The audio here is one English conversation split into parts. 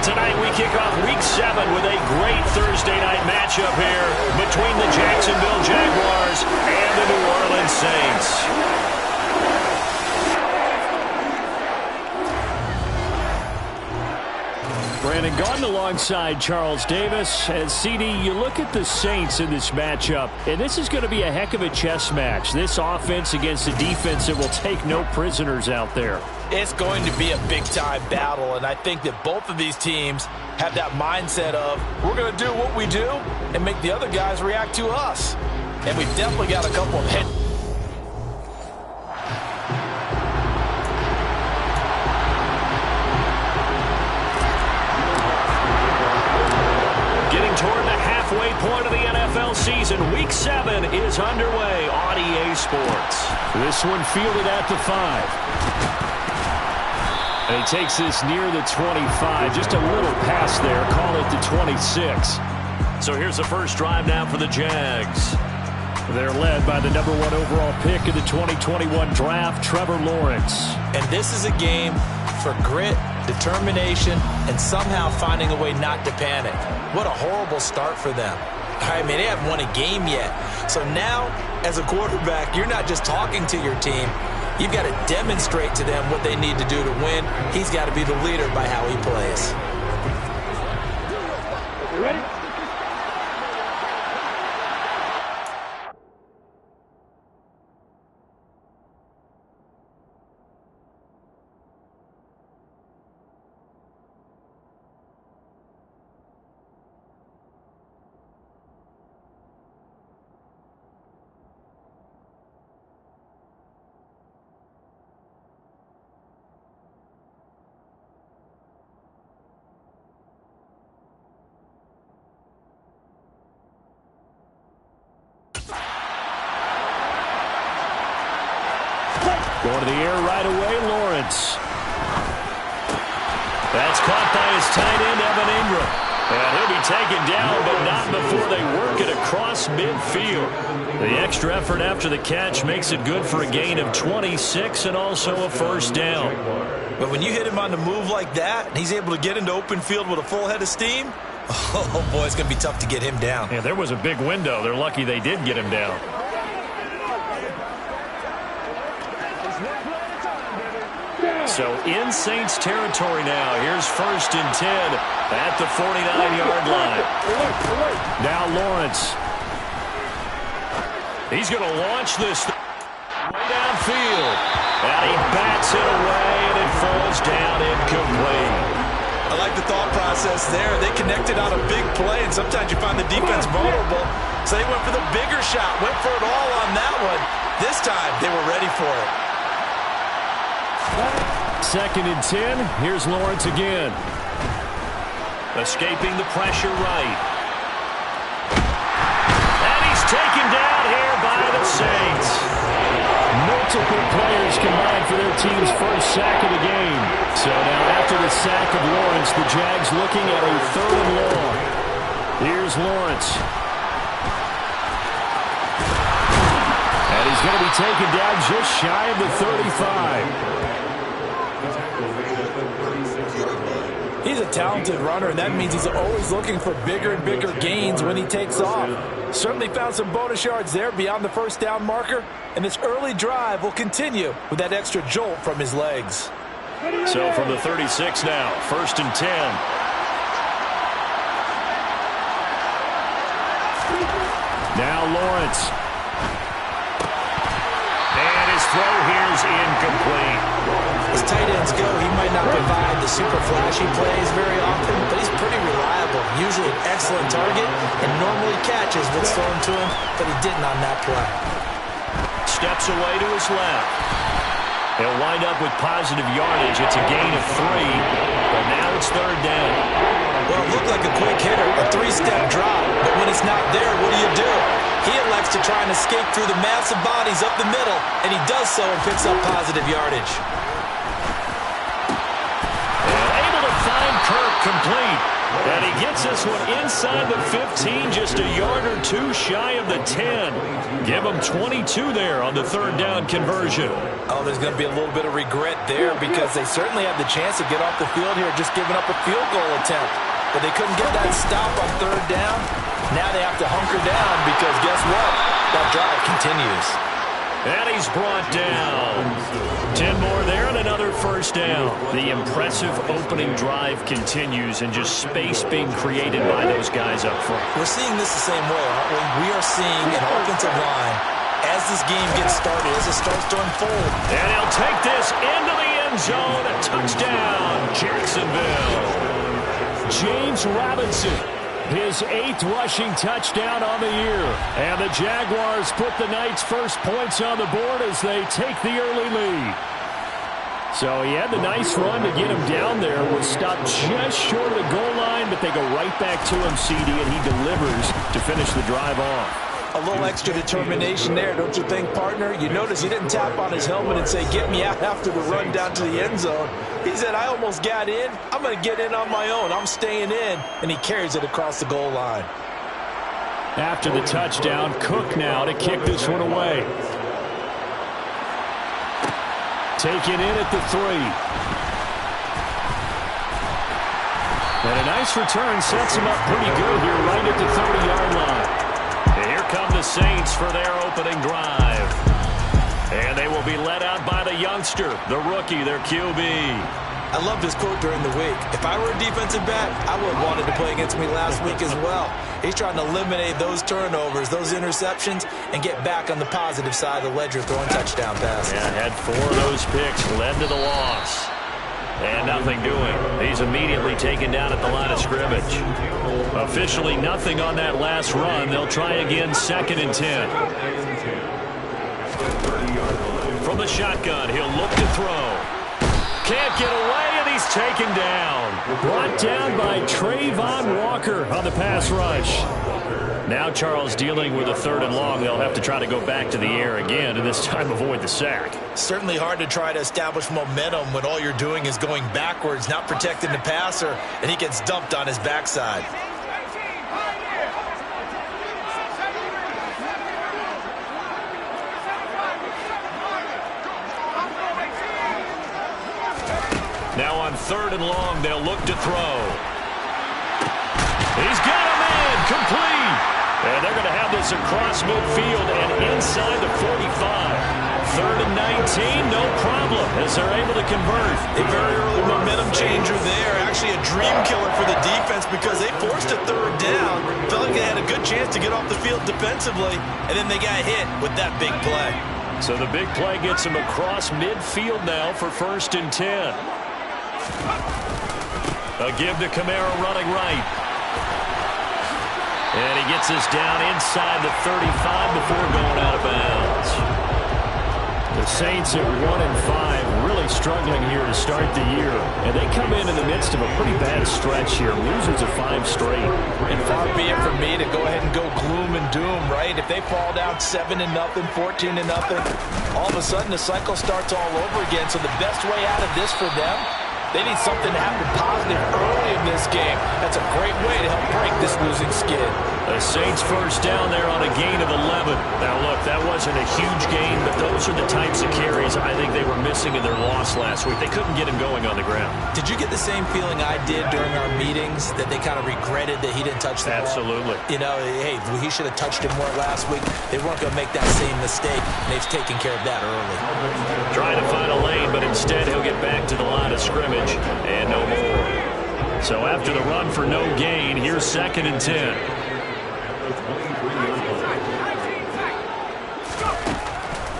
Tonight we kick off Week 7 with a great Thursday night matchup here between the Jacksonville Jaguars and the New Orleans Saints. Brandon Gaudin alongside Charles Davis. And CD, you look at the Saints in this matchup, and this is going to be a heck of a chess match. This offense against a defense that will take no prisoners out there. It's going to be a big-time battle, and I think that both of these teams have that mindset of we're going to do what we do and make the other guys react to us. And we've definitely got a couple of head. Getting toward the halfway point of the NFL season, Week 7 is underway on EA Sports. This one fielded at the 5. And he takes this near the 25. Just a little pass there. Call it the 26. So here's the first drive now for the Jags. They're led by the number 1 overall pick in the 2021 draft, Trevor Lawrence. And this is a game for grit, determination, and somehow finding a way not to panic. What a horrible start for them. I mean, they haven't won a game yet. So now, as a quarterback, you're not just talking to your team. You've got to demonstrate to them what they need to do to win. He's got to be the leader by how he plays. You ready? Going to the air right away, Lawrence. That's caught by his tight end, Evan Ingram. And he'll be taken down, but not before they work it across midfield. The extra effort after the catch makes it good for a gain of 26 and also a first down. But when you hit him on the move like that, and he's able to get into open field with a full head of steam, oh boy, it's going to be tough to get him down. Yeah, there was a big window. They're lucky they did get him down. So in Saints territory now. Here's 1st and 10 at the 49-yard line. Now Lawrence. He's going to launch this way downfield. And he bats it away, and it falls down incomplete. I like the thought process there. They connected on a big play, and sometimes you find the defense vulnerable. So they went for the bigger shot, went for it all on that one. This time, they were ready for it. 2nd and 10. Here's Lawrence again. Escaping the pressure right. And he's taken down here by the Saints. Multiple players combined for their team's first sack of the game. So now after the sack of Lawrence, the Jags looking at a 3rd and long. Here's Lawrence. And he's going to be taken down just shy of the 35. He's a talented runner, and that means he's always looking for bigger and bigger gains when he takes off. Certainly found some bonus yards there beyond the first down marker, and this early drive will continue with that extra jolt from his legs. So from the 36 now, 1st and 10. Now Lawrence. And his throw here is incomplete. As tight ends go, he might not provide the super flashy plays very often, but he's pretty reliable. Usually an excellent target and normally catches what's thrown to him, but he didn't on that play. Steps away to his left. He'll wind up with positive yardage. It's a gain of 3, but now it's 3rd down. Well, it looked like a quick hitter, a 3-step drop, but when it's not there, what do? He elects to try and escape through the massive bodies up the middle, and he does so and picks up positive yardage. Able to find Kirk complete. And he gets gets this one inside the 15, just a yard or two shy of the 10. Give them 22 there on the third down conversion. Oh, there's going to be a little bit of regret there because they certainly had the chance to get off the field here, just giving up a field goal attempt. But they couldn't get that stop on third down. Now they have to hunker down because guess what? That drive continues. And he's brought down. 10 more there and another first down. The impressive opening drive continues and just space being created by those guys up front. We're seeing this the same way, aren't we? We are seeing an offensive line as this game gets started, as it starts to unfold. And he'll take this into the end zone. A touchdown, Jacksonville. James Robinson, his 8th rushing touchdown on the year. And the Jaguars put the Knights' first points on the board as they take the early lead. So he had the nice run to get him down there. Was stopped just short of the goal line, but they go right back to him, CD, and he delivers to finish the drive off. A little extra determination there, don't you think, partner? You notice he didn't tap on his helmet and say, get me out after the run down to the end zone. He said, I almost got in. I'm going to get in on my own. I'm staying in. And he carries it across the goal line. After the touchdown, Cook now to kick this one away. Taken in at the 3. And a nice return sets him up pretty good here right at the 30-yard line. And here come the Saints for their opening drive. And they will be led out by the youngster, the rookie, their QB. I love this quote during the week. If I were a defensive back, I would have wanted to play against me last week as well. He's trying to eliminate those turnovers, those interceptions, and get back on the positive side of the ledger throwing touchdown passes. Yeah, had 4 of those picks, led to the loss. And nothing doing. He's immediately taken down at the line of scrimmage. Officially nothing on that last run. They'll try again, 2nd and 10. From the shotgun, he'll look to throw. Can't get away, and he's taken down. Brought down by Trayvon Walker on the pass rush. Now Charles dealing with a 3rd and long. They'll have to try to go back to the air again, and this time avoid the sack. Certainly hard to try to establish momentum when all you're doing is going backwards, not protecting the passer, and he gets dumped on his backside. Now on 3rd and long, they'll look to throw. He's got him in, complete. And they're going to have this across midfield and inside the 45. 3rd and 19, no problem, as they're able to convert. A very early momentum changer there. Actually a dream killer for the defense because they forced a 3rd down. Felt like they had a good chance to get off the field defensively, and then they got hit with that big play. So the big play gets them across midfield now for 1st and 10. A give to Kamara running right. And he gets this down inside the 35 before going out of bounds. The Saints at 1-5, really struggling here to start the year. And they come in the midst of a pretty bad stretch here. Losers of 5 straight. And far be it from me to go ahead and go gloom and doom, right? If they fall down 7-0, 14-0, all of a sudden the cycle starts all over again. So the best way out of this for them, they need something to happen positive early in this game. That's a great way to help break this losing skid. The Saints first down there on a gain of 11. Now, look, that wasn't a huge gain, but those are the types of carries I think they were missing in their loss last week. They couldn't get him going on the ground. Did you get the same feeling I did during our meetings, that they kind of regretted that he didn't touch the ball? Absolutely. You know, hey, he should have touched it more last week. They weren't going to make that same mistake, and they've taken care of that early. Trying to find a lane, but instead he'll get back to the line of scrimmage, and no more. So after the run for no gain, here's 2nd and 10.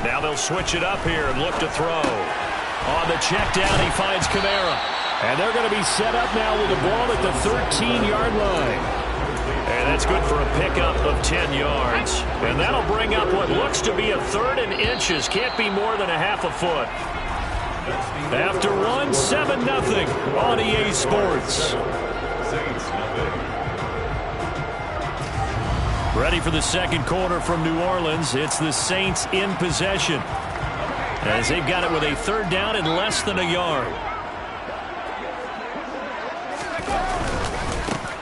Now they'll switch it up here and look to throw. On the check down, he finds Kamara. And they're going to be set up now with the ball at the 13-yard line. And that's good for a pickup of 10 yards. And that'll bring up what looks to be a 3rd and inches. Can't be more than a half a foot. After one, 7-0 on EA Sports. Ready for the second quarter from New Orleans. It's the Saints in possession, as they've got it with a 3rd down and less than a yard.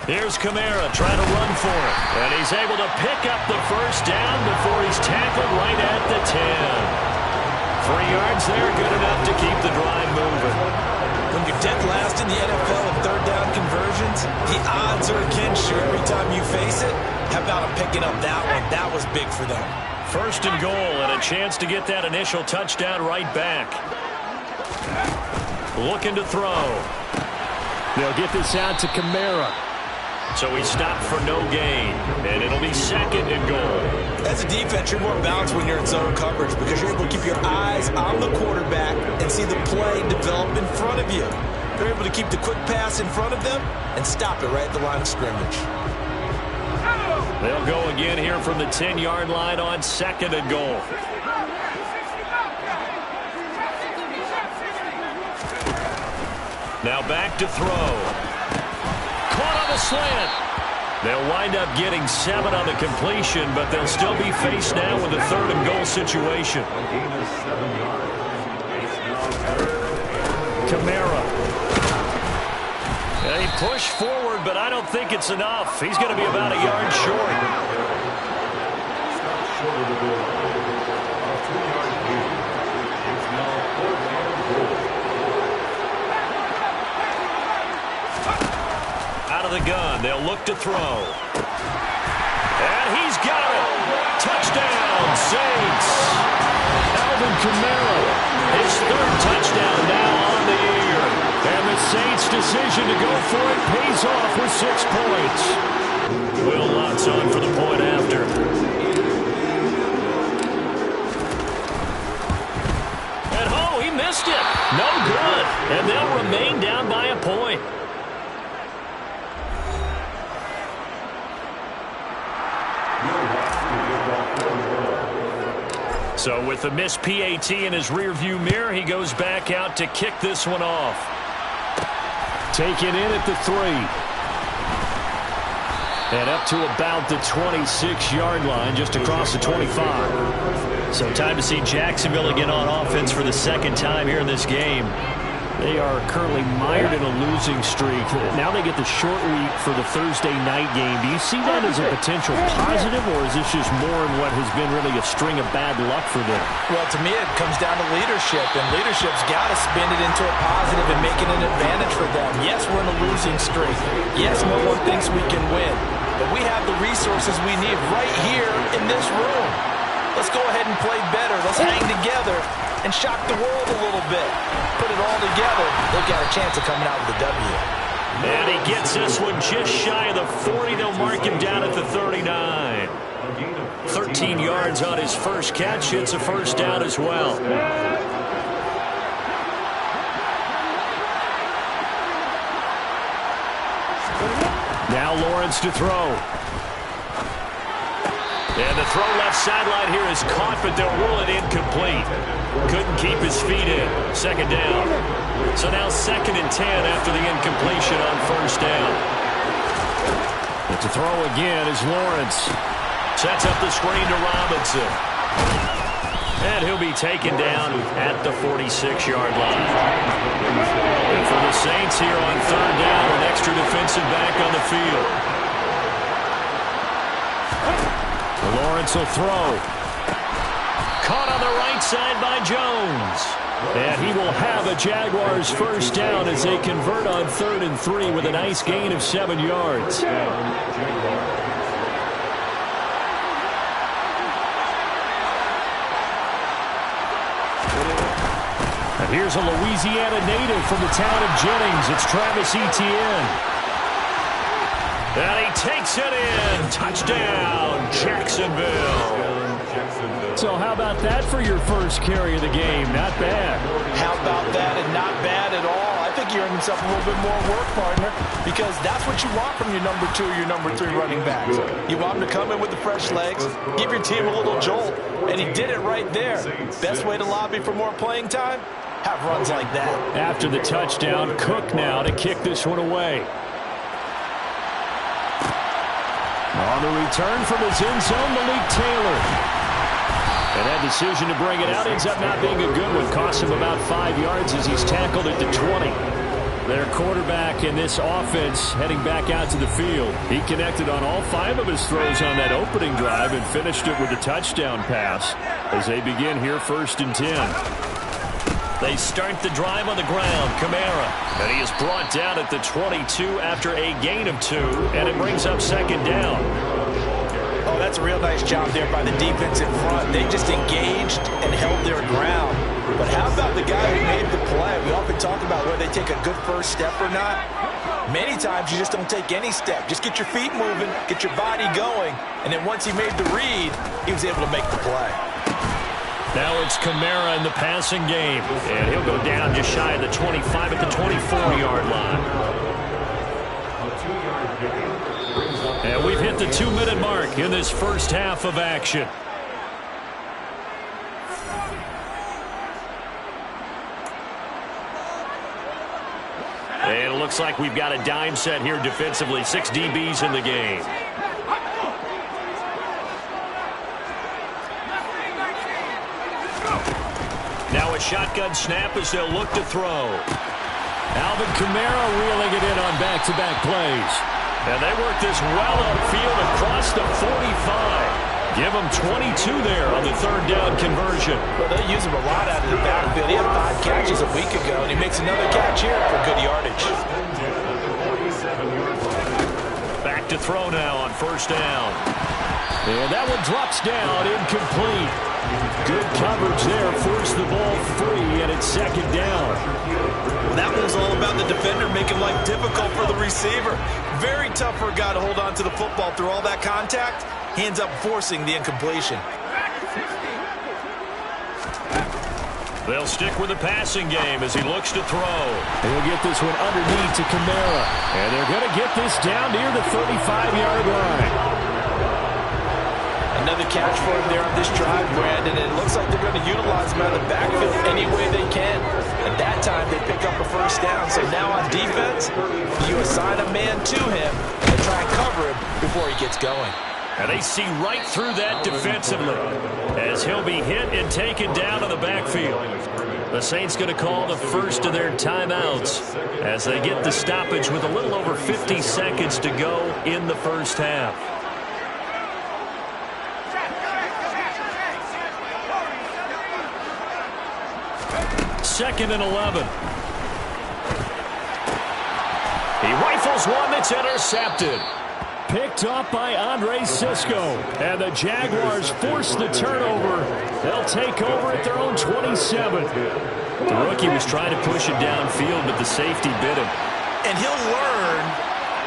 Here's Kamara trying to run for it. And he's able to pick up the first down before he's tackled right at the 10. 3 yards there, good enough to keep the drive moving. When you're dead last in the NFL in third down conversions, the odds are against you every time you face it. How about him picking up that one? That was big for them. First and goal, and a chance to get that initial touchdown right back. Looking to throw. They'll get this out to Kamara. So he stopped for no gain, and it'll be second and goal. As a defense, you're more balanced when you're in zone coverage because you're able to keep your eyes on the quarterback and see the play develop in front of you. You're able to keep the quick pass in front of them and stop it right at the line of scrimmage. They'll go again here from the 10-yard line on second and goal. Now back to throw. Caught on the slant. They'll wind up getting 7 on the completion, but they'll still be faced now with a third and goal situation. Kamara. They push forward, but I don't think it's enough. He's going to be about a yard short. Out of the gun, they'll look to throw. And he's got it. Touchdown, Saints. Alvin Kamara, his 3rd touchdown now on the year. And the Saints' decision to go for it pays off with 6 points. Will Lutz on for the point after. And oh, he missed it. No good. And they'll remain down by a point. So with the missed PAT in his rearview mirror, he goes back out to kick this one off. Taken in at the 3. And up to about the 26-yard line, just across the 25. So time to see Jacksonville again on offense for the 2nd time here in this game. They are currently mired in a losing streak. Now they get the short week for the Thursday night game. Do you see that as a potential positive, or is this just more in what has been really a string of bad luck for them? Well, to me, it comes down to leadership, and leadership's got to spin it into a positive and make it an advantage for them. Yes, we're in a losing streak. Yes, no one thinks we can win, but we have the resources we need right here in this room. Let's go ahead and play better. Let's hang together and shock the world a little bit. Put it all together. They've got a chance of coming out with a W. And he gets this one just shy of the 40. They'll mark him down at the 39. 13 yards on his first catch. It's a first down as well. Now Lawrence to throw. And the throw left sideline here is caught, but they'll rule it incomplete. Couldn't keep his feet in. Second down. So now 2nd and 10 after the incompletion on first down. But to throw again is Lawrence. Sets up the screen to Robinson. And he'll be taken down at the 46-yard line. And for the Saints here on third down, an extra defensive back on the field. Lawrence will throw. Caught on the right side by Jones. And he will have a Jaguars first down as they convert on 3rd and 3 with a nice gain of 7 yards. And here's a Louisiana native from the town of Jennings. It's Travis Etienne. And he takes it in. Touchdown, Jacksonville. So how about that for your first carry of the game? Not bad. How about that, and not bad at all. I think you earned yourself a little bit more work, partner, because that's what you want from your number 2 or your number 3 running backs. You want them to come in with the fresh legs, give your team a little jolt, and he did it right there. Best way to lobby for more playing time? Have runs like that. After the touchdown, Cook now to kick this one away. On the return from his end zone, Malik Taylor. And that decision to bring it out ends up not being a good one. Costs him about 5 yards as he's tackled at the 20. Their quarterback in this offense heading back out to the field. He connected on all 5 of his throws on that opening drive and finished it with a touchdown pass as they begin here 1st and 10. They start the drive on the ground. Kamara. And he is brought down at the 22 after a gain of 2, and it brings up 2nd down. Oh, that's a real nice job there by the defense in front. They just engaged and held their ground. But how about the guy who made the play? We often talk about whether they take a good first step or not. Many times you just don't take any step. Just get your feet moving, get your body going, and then once he made the read, he was able to make the play. Now it's Kamara in the passing game, and he'll go down just shy of the 25 at the 24-yard line. And we've hit the 2-minute mark in this first half of action. And it looks like we've got a dime set here defensively. 6 DBs in the game. Now a shotgun snap as they'll look to throw. Alvin Kamara reeling it in on back-to-back plays. And they work this well upfield across the 45. Give him 22 there on the 3rd down conversion. Well, they use him a lot out of the backfield. He had 5 catches a week ago, and he makes another catch here for good yardage. Back to throw now on 1st down. And that one drops down, incomplete. Good coverage there, forced the ball free, and it's 2nd down. Well, that one's all about the defender making life difficult for the receiver. Very tough for a guy to hold on to the football through all that contact. He ends up forcing the incompletion. They'll stick with the passing game as he looks to throw. He'll get this one underneath to Kamara. And they're going to get this down near the 35-yard line. Another catch for him there on this drive, Brandon. And it looks like they're going to utilize him out of the backfield any way they can. At that time, they pick up a 1st down. So now on defense, you assign a man to him and try and cover him before he gets going. And they see right through that defensively as he'll be hit and taken down in the backfield. The Saints going to call the first of their timeouts as they get the stoppage with a little over 50 seconds to go in the first half. Second and 11. He rifles one that's intercepted. Picked up by Andre Cisco. And the Jaguars force the turnover. They'll take over at their own 27. The rookie was trying to push it downfield, but the safety bit him. And he'll learn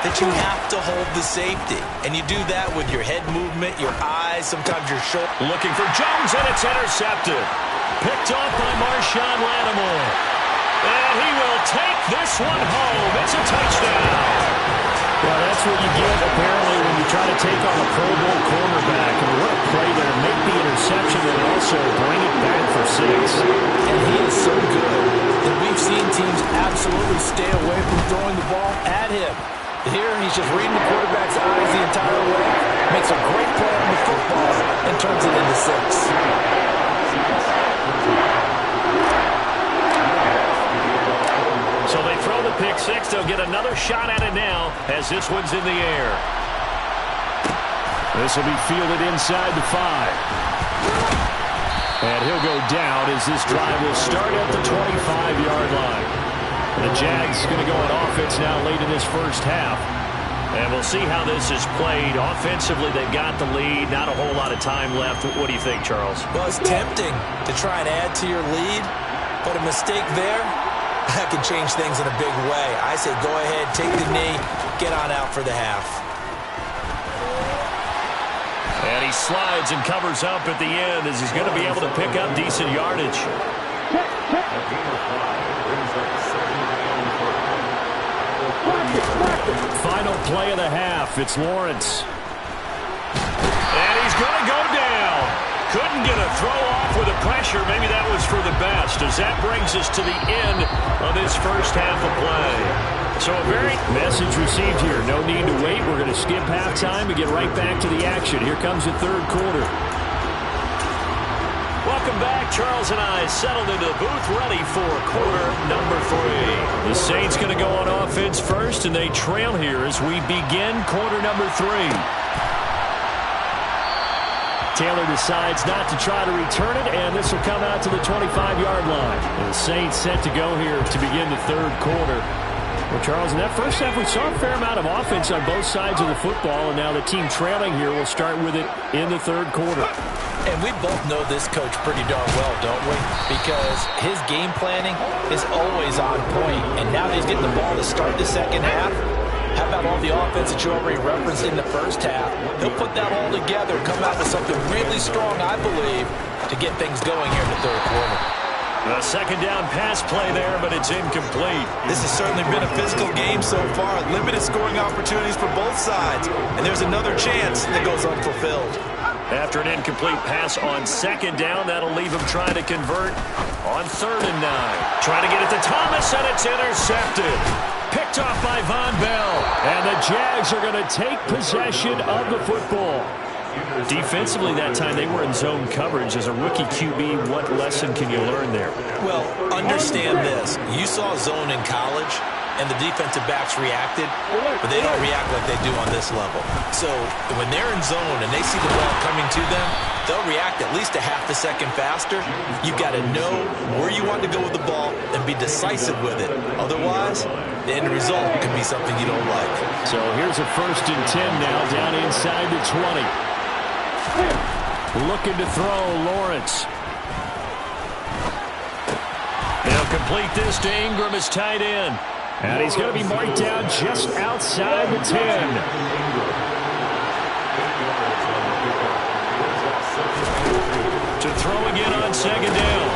that you have to hold the safety. And you do that with your head movement, your eyes, sometimes your shoulder. Looking for Jones, and it's intercepted. Picked off by Marshawn Lattimore. And he will take this one home. It's a touchdown. Well, that's what you get, apparently, when you try to take on a Pro Bowl cornerback. I mean, what a play there. Make the interception and also bring it back for 6. And he is so good that we've seen teams absolutely stay away from throwing the ball at him. Here, he's just reading the quarterback's eyes the entire way. Makes a great play on the football and turns it into 6. So they throw the pick 6. They'll get another shot at it now as this one's in the air. This will be fielded inside the 5. And he'll go down as this drive will start at the 25-yard line. The Jags going to go on offense now late in this first half. And we'll see how this is played. Offensively, they've got the lead. Not a whole lot of time left. What do you think, Charles? Well, it's tempting to try and add to your lead, but a mistake there, that can change things in a big way. I say go ahead, take the knee, get on out for the half. And he slides and covers up at the end as he's going to be able to pick up decent yardage. Final play of the half. It's Lawrence. And he's going to go down. Couldn't get a throw off with the pressure. Maybe that was for the best, as that brings us to the end of this first half of play. So a very message received here. No need to wait. We're going to skip halftime and get right back to the action. Here comes the third quarter. Welcome Welcome back. Charles and I settled into the booth, ready for quarter number 3. The Saints going to go on offense first, and they trail here as we begin quarter number 3. Taylor decides not to try to return it, and this will come out to the 25-yard line. The Saints set to go here to begin the third quarter. Well, Charles, in that first half, we saw a fair amount of offense on both sides of the football, and now the team trailing here will start with it in the third quarter. And we both know this coach pretty darn well, don't we? Because his game planning is always on point, and now he's getting the ball to start the second half. How about all the offense that you already referenced in the first half? He'll put that all together, come out with something really strong, I believe, to get things going here in the third quarter. A second down pass play there, but it's incomplete. This has certainly been a physical game so far. Limited scoring opportunities for both sides. And there's another chance that goes unfulfilled. After an incomplete pass on second down, that'll leave him trying to convert on 3rd and 9. Trying to get it to Thomas, and it's intercepted. Picked off by Von Bell. And the Jags are going to take possession of the football. Defensively that time, they were in zone coverage. As a rookie QB, what lesson can you learn there? Well, understand this. You saw zone in college, and the defensive backs reacted, but they don't react like they do on this level. So when they're in zone and they see the ball coming to them, they'll react at least a half a second faster. You've got to know where you want to go with the ball and be decisive with it. Otherwise, the end result could be something you don't like. So here's a 1st and 10 now, down inside the 20. Looking to throw, Lawrence. He'll complete this to Ingram as tight end. And he's going to be marked down just outside the 10. To throw again on second down.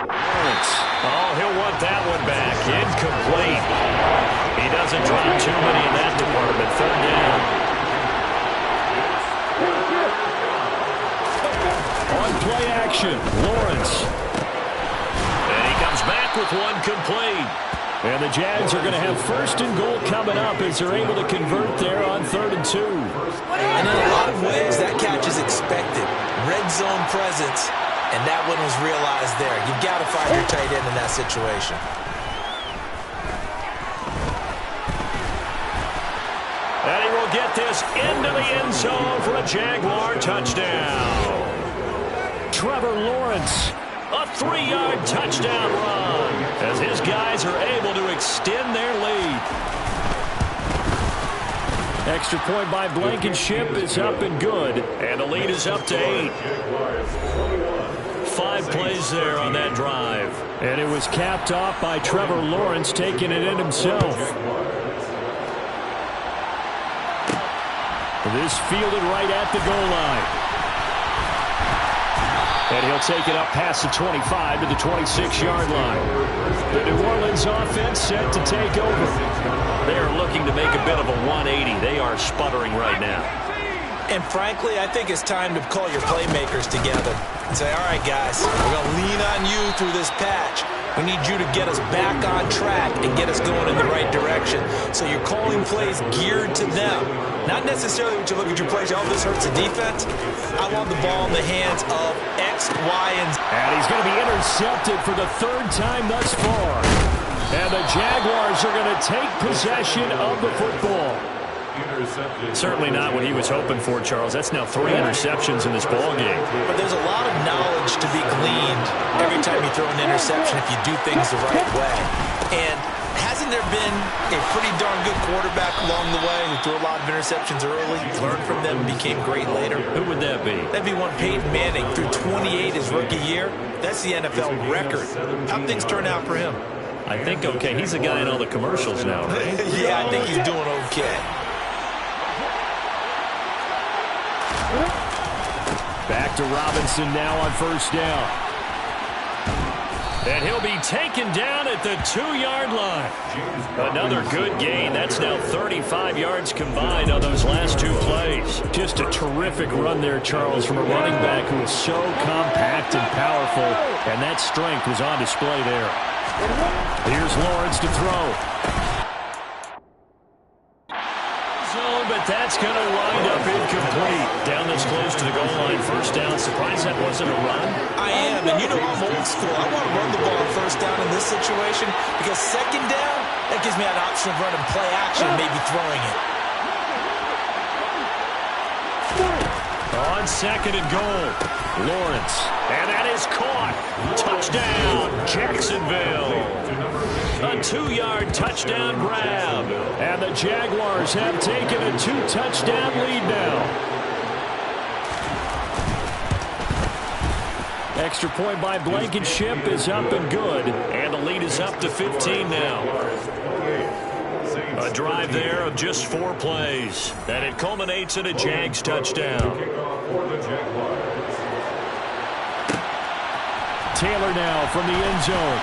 Lawrence. Oh, he'll want that one back. Incomplete. He doesn't drop too many in that department. 3rd down. On play action, Lawrence. And he comes back with one complete. And the Jags are going to have 1st and goal coming up as they're able to convert there on 3rd and 2. And in a lot of ways, that catch is expected. Red zone presence, and that one was realized there. You've got to find your tight end in that situation. And he will get this into the end zone for a Jaguar touchdown. Trevor Lawrence, a 3-yard touchdown run as his guys are able to extend their lead. Extra point by Blankenship is up and good, and the lead is up to 8. 5 plays there on that drive. And it was capped off by Trevor Lawrence taking it in himself. This fielded right at the goal line. And he'll take it up past the 25 to the 26-yard line. The New Orleans offense set to take over. They are looking to make a bit of a 180. They are sputtering right now. And frankly, I think it's time to call your playmakers together and say, all right, guys, we're going to lean on you through this patch. We need you to get us back on track and get us going in the right direction. So you're calling plays geared to them. Not necessarily when you look at your plays, oh, this hurts the defense. I want the ball in the hands of X, Y, and Z. And he's going to be intercepted for the 3rd time thus far. And the Jaguars are going to take possession of the football. Certainly not what he was hoping for, Charles. That's now 3 interceptions in this ball game. But there's a lot of knowledge to be gleaned every time you throw an interception if you do things the right way. And hasn't there been a pretty darn good quarterback along the way who threw a lot of interceptions early, learned from them, and became great later? Who would that be? That'd be one Peyton Manning. Threw 28 his rookie year. That's the NFL record. How'd things turn out for him? I think okay. He's the guy in all the commercials now, right? Yeah, I think he's doing okay. Back to Robinson now on 1st down. And he'll be taken down at the 2-yard line. Another good gain. That's now 35 yards combined on those last 2 plays. Just a terrific run there, Charles, from a running back who is so compact and powerful, and that strength was on display there. Here's Lawrence to throw. zone, but that's going to wind up incomplete. Down this close to the goal line, first down. Surprised that wasn't a run. I am, and you know I'm old school. I want to run the ball on first down in this situation because second down, that gives me an option of running play action, maybe throwing it. On second and goal, Lawrence. And that is caught. Touchdown, Jacksonville. A 2-yard touchdown grab. And the Jaguars have taken a 2-touchdown lead now. Extra point by Blankenship is up and good. And the lead is up to 15 now. A drive there of just 4 plays. And it culminates in a Jags touchdown. Taylor now from the end zone.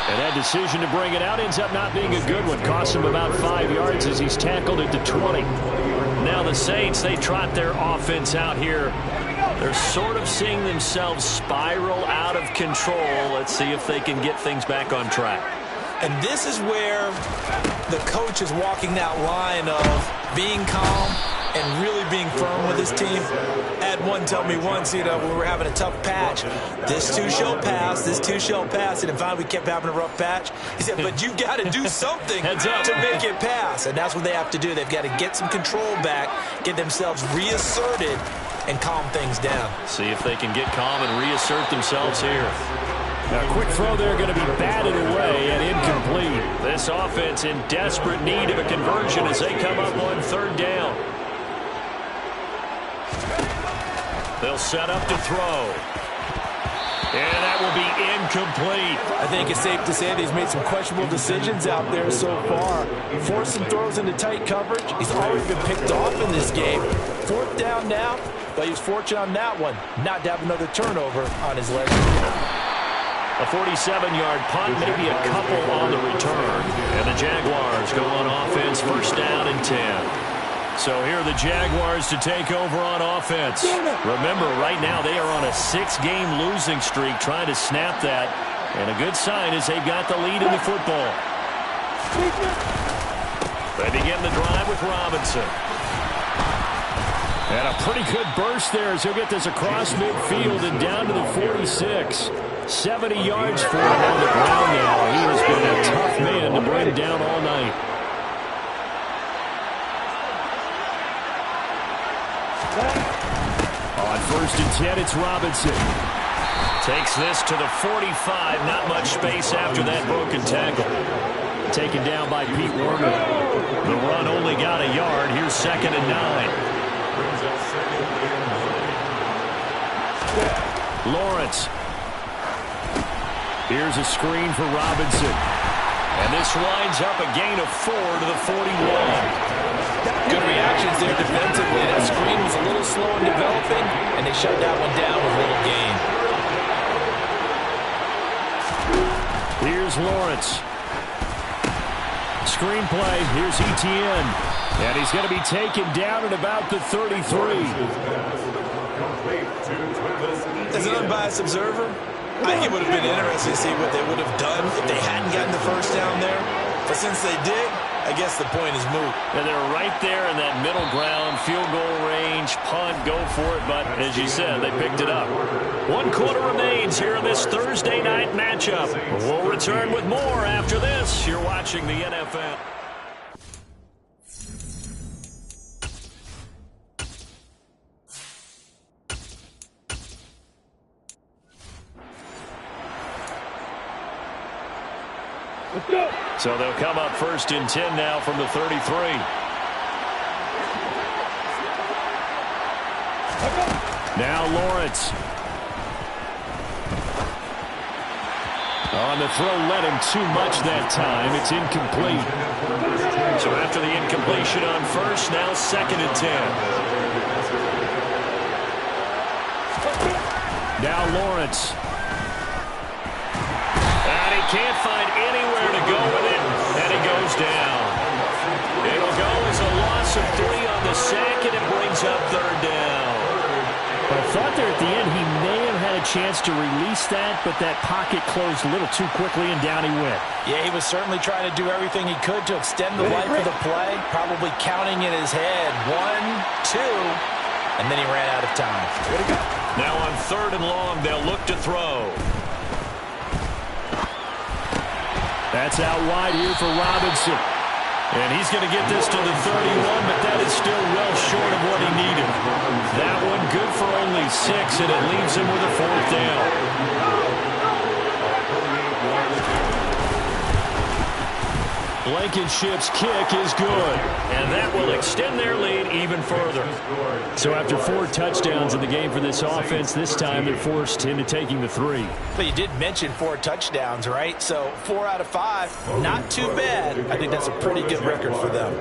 And that decision to bring it out ends up not being a good one. Costs him about 5 yards as he's tackled at the 20. Now the Saints, they trot their offense out here. They're sort of seeing themselves spiral out of control. Let's see if they can get things back on track. And this is where the coach is walking that line of being calm and really being firm with his team. I had one tell me once, when we were having a tough patch, this too shall pass, this too shall pass. And finally we kept having a rough patch. He said, but you got to do something to make it pass. And that's what they have to do. They've got to get some control back, get themselves reasserted, and calm things down. See if they can get calm and reassert themselves here. A quick throw there going to be batted away and incomplete. This offense in desperate need of a conversion as they come up on third down. They'll set up to throw. And that will be incomplete. I think it's safe to say that he's made some questionable decisions out there so far. Forcing throws into tight coverage. He's already been picked off in this game. Fourth down now, but he's fortunate on that one not to have another turnover on his leg. A 47-yard punt, maybe a couple on the return. And the Jaguars go on offense, first down and 10. So here are the Jaguars to take over on offense. Remember, right now they are on a 6-game losing streak, trying to snap that. And a good sign is they've got the lead in the football. They begin the drive with Robinson. And a pretty good burst there as he'll get this across midfield and down to the 46. 70 yards for him on the ground now. He has been a tough man to bring down all night. On first and 10, it's Robinson. Takes this to the 45. Not much space after that broken tackle. Taken down by Pete Werner. The run only got a yard. Here's second and 9. Lawrence. Here's a screen for Robinson. And this winds up a gain of 4 to the 41. Good reactions there defensively. That screen was a little slow in developing, and they shut that one down with a little gain. Here's Lawrence. Screenplay. Here's Etienne. And he's going to be taken down at about the 33. As an unbiased observer, I think it would have been interesting to see what they would have done if they hadn't gotten the first down there. But since they did, I guess the point is moot. And they're right there in that middle ground, field goal range, punt, go for it. But as you said, they picked it up. 1 quarter remains here in this Thursday night matchup. We'll return with more after this. You're watching the NFL. So they'll come up first and 10 now from the 33. Now Lawrence. On the throw, led him too much that time. It's incomplete. So after the incompletion on first, now second and 10. Now Lawrence. And he can't find anywhere to go with it, and he goes down. It'll go as a loss of 3 on the sack, and it brings up third down. I thought there at the end he may have had a chance to release that, but that pocket closed a little too quickly, and down he went. Yeah, he was certainly trying to do everything he could to extend the life of the play, probably counting in his head 1, 2, and then he ran out of time. Way to go. Now on 3rd and long, they'll look to throw. That's out wide here for Robinson. And he's going to get this to the 31, but that is still well short of what he needed. That one good for only 6, and it leaves him with a 4th down. Blankenship's kick is good, and that will extend their lead even further. So after 4 touchdowns in the game for this offense, this time they're forced into taking the 3. But you did mention 4 touchdowns, right? So 4 out of 5, not too bad. I think that's a pretty good record for them.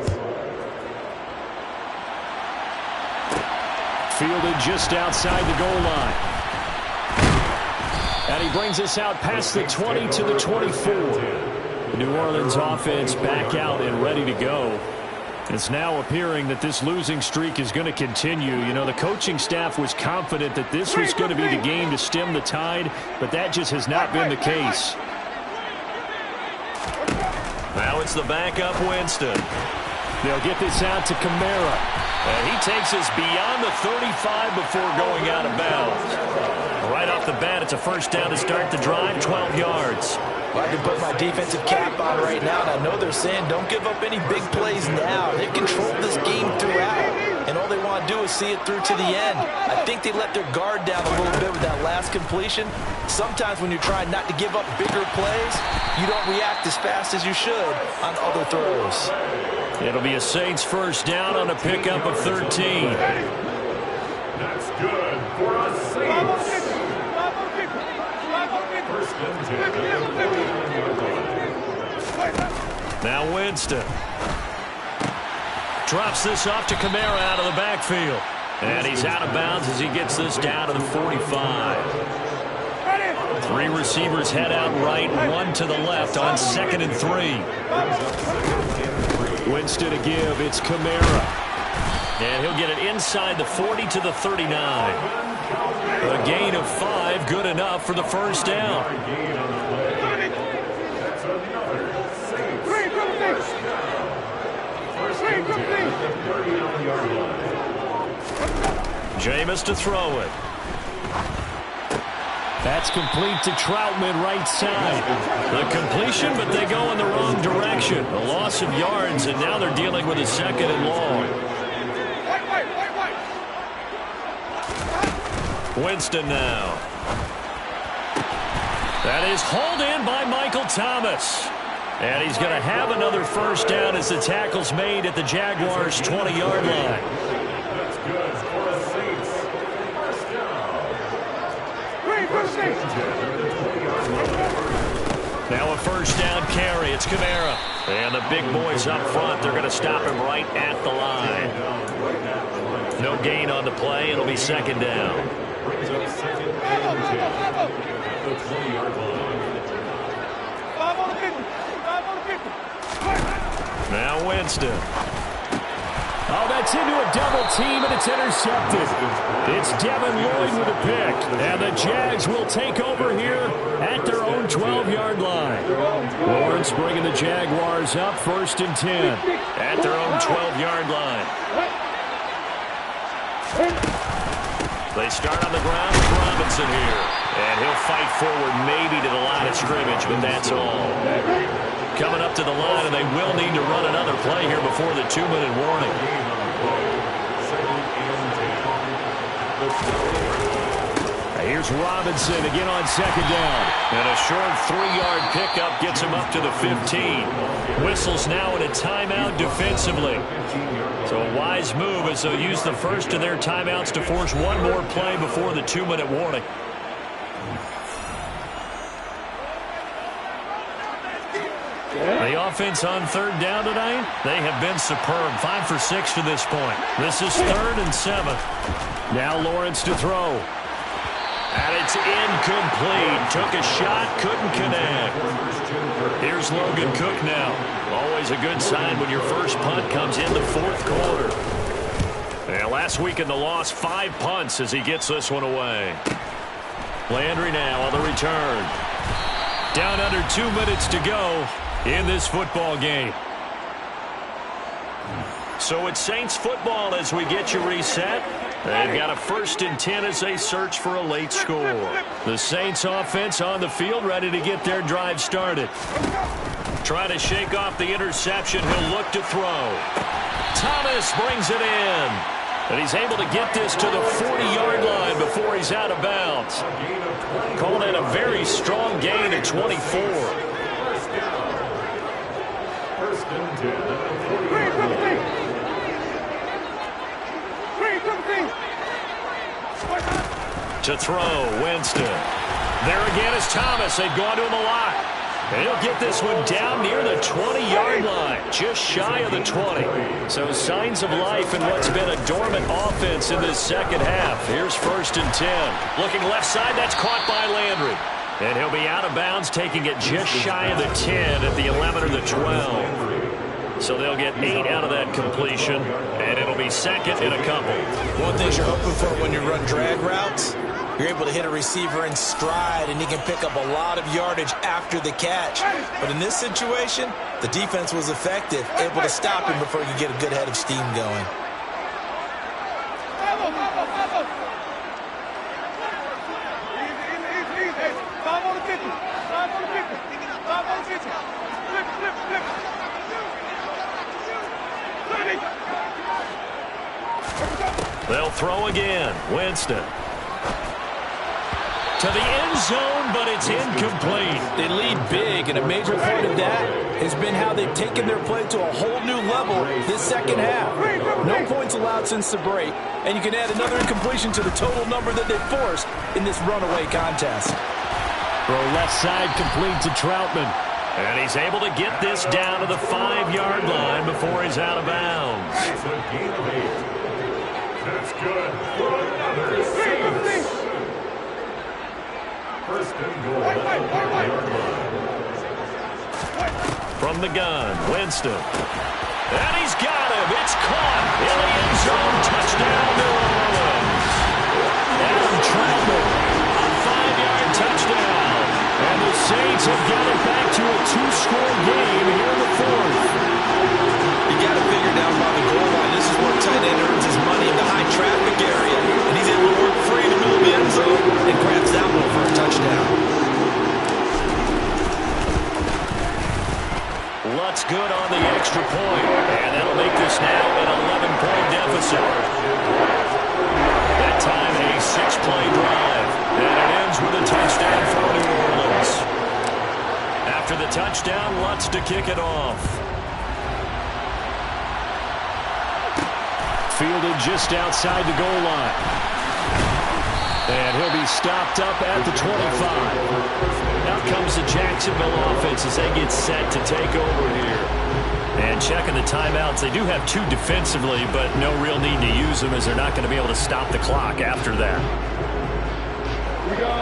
Fielded just outside the goal line. And he brings us out past the 20 to the 24. The New Orleans offense back out and ready to go. It's now appearing that this losing streak is going to continue. You know, the coaching staff was confident that this was going to be the game to stem the tide, but that just has not been the case. Now it's the backup Winston. They'll get this out to Kamara. And he takes us beyond the 35 before going out of bounds. Right off the bat, it's a 1st down to start the drive, 12 yards. Well, I can put my defensive cap on right now, and I know they're saying don't give up any big plays now. They've controlled this game throughout, and all they want to do is see it through to the end. I think they let their guard down a little bit with that last completion. Sometimes when you're trying not to give up bigger plays, you don't react as fast as you should on other throws. It'll be a Saints 1st down on a pickup of 13. That's good for a Saints. Now Winston drops this off to Kamara out of the backfield. And he's out of bounds as he gets this down to the 45. 3 receivers head out right, 1 to the left on 2nd and 3. Winston to give, it's Kamara. And he'll get it inside the 40 to the 39. A gain of 5, good enough for the 1st down. Jameis to throw it. That's complete to Troutman, right side. The completion, but they go in the wrong direction. A loss of yards, and now they're dealing with a 2nd and long. Winston now. That is hauled in by Michael Thomas. And he's going to have another 1st down as the tackle's made at the Jaguars' 20-yard line. That's good for a Saints. 1st down. Now a 1st down carry. It's Kamara. And the big boys up front, they're going to stop him right at the line. No gain on the play. It'll be 2nd down. Brings up 2nd and 10. The 20-yard line. Now Winston. Oh, that's into a double team, and it's intercepted. It's Devin Lloyd with a pick. And the Jags will take over here at their own 12-yard line. Lawrence bringing the Jaguars up 1st and 10 at their own 12-yard line. They start on the ground with Robinson here. And he'll fight forward maybe to the line of scrimmage, but that's all. Coming up to the line, and they will need to run another play here before the 2-minute warning. Here's Robinson again on 2nd down. And a short 3-yard pickup gets him up to the 15. Whistles now in a timeout defensively. So a wise move as they'll use the first of their timeouts to force one more play before the 2-minute warning. The offense on 3rd down tonight, they have been superb. 5 for 6 to this point. This is 3rd and 7. Now Lawrence to throw. And it's incomplete. Took a shot, couldn't connect. Here's Logan Cook now. Always a good sign when your first punt comes in the 4th quarter. And last week in the loss, 5 punts as he gets this one away. Landry now on the return. Down under 2 minutes to go in this football game. So it's Saints football as we get you reset. They've got a 1st and 10 as they search for a late score. The Saints offense on the field ready to get their drive started. Trying to shake off the interception. He'll look to throw. Thomas brings it in. And he's able to get this to the 40-yard line before he's out of bounds. Calling it a very strong gain at 24. First and 10. To throw, Winston. There again is Thomas. They've gone to him a lot. And he'll get this one down near the 20-yard line, just shy of the 20. So signs of life in what's been a dormant offense in this second half. Here's 1st and 10. Looking left side, that's caught by Landry. And he'll be out of bounds, taking it just shy of the 10 at the 11 or the 12. So they'll get 8 out of that completion, and it'll be second in a couple. One thing you're hoping for when you run drag routes, you're able to hit a receiver in stride, and he can pick up a lot of yardage after the catch. But in this situation, the defense was effective, able to stop him before he could get a good head of steam going. They'll throw again. Winston. To the end zone, but it's incomplete. They lead big, and a major part of that has been how they've taken their play to a whole new level this second half. No points allowed since the break, and you can add another incompletion to the total number that they forced in this runaway contest. Throw left side complete to Troutman. And he's able to get this down to the 5-yard line before he's out of bounds. That's a gain of 8. That's good for another 6. First and goal. From the gun, Winston. And he's got him. It's caught in the end zone. Touchdown, New Orleans. Adam Troutman, a 5-yard touchdown. And the Saints have got it back to a 2-score game here in the 4th. You got to figure down by the goal line. This is where tight end earns his money in the high traffic area. And he's able to work free in the middle of the end zone and grabs that one for a touchdown. Lutz good on the extra point. And that'll make this now an 11-point deficit. That time a 6-play drive. And it ends with a touchdown for New Orleans. After the touchdown, Lutz to kick it off. Fielded just outside the goal line. And he'll be stopped up at the 25. Now comes the Jacksonville offense as they get set to take over here. And checking the timeouts, they do have 2 defensively, but no real need to use them as they're not going to be able to stop the clock after that. We go.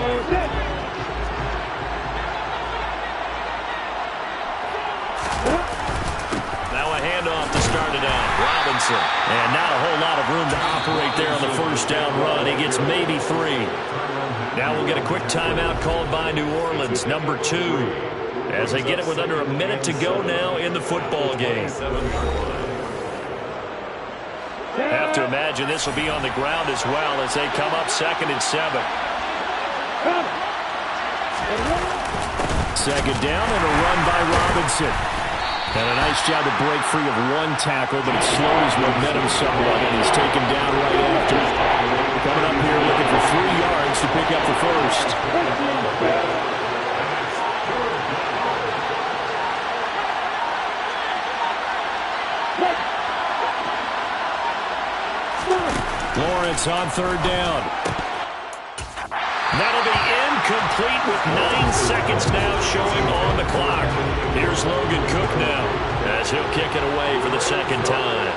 Handoff to start it out. Robinson. And not a whole lot of room to operate there on the first down run. He gets maybe 3. Now we'll get a quick timeout called by New Orleans, number 2. As they get it with under a minute to go now in the football game. Have to imagine this will be on the ground as well as they come up 2nd and 7. Second down and a run by Robinson. And a nice job to break free of 1 tackle, but it slowed his momentum somewhat, and he's taken down right after. Coming up here looking for 3 yards to pick up the first. Lawrence on 3rd down. That'll be incomplete with 9 seconds now showing on the clock. Here's Logan Cook now as he'll kick it away for the 2nd time.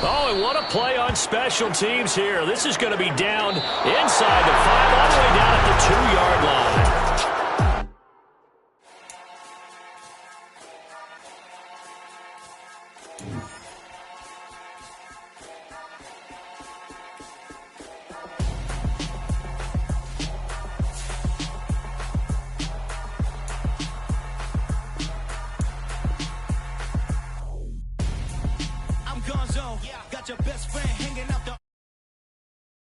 Oh, and what a play on special teams here. This is going to be down inside the 5, all the way down at the 2-yard line. Got your best friend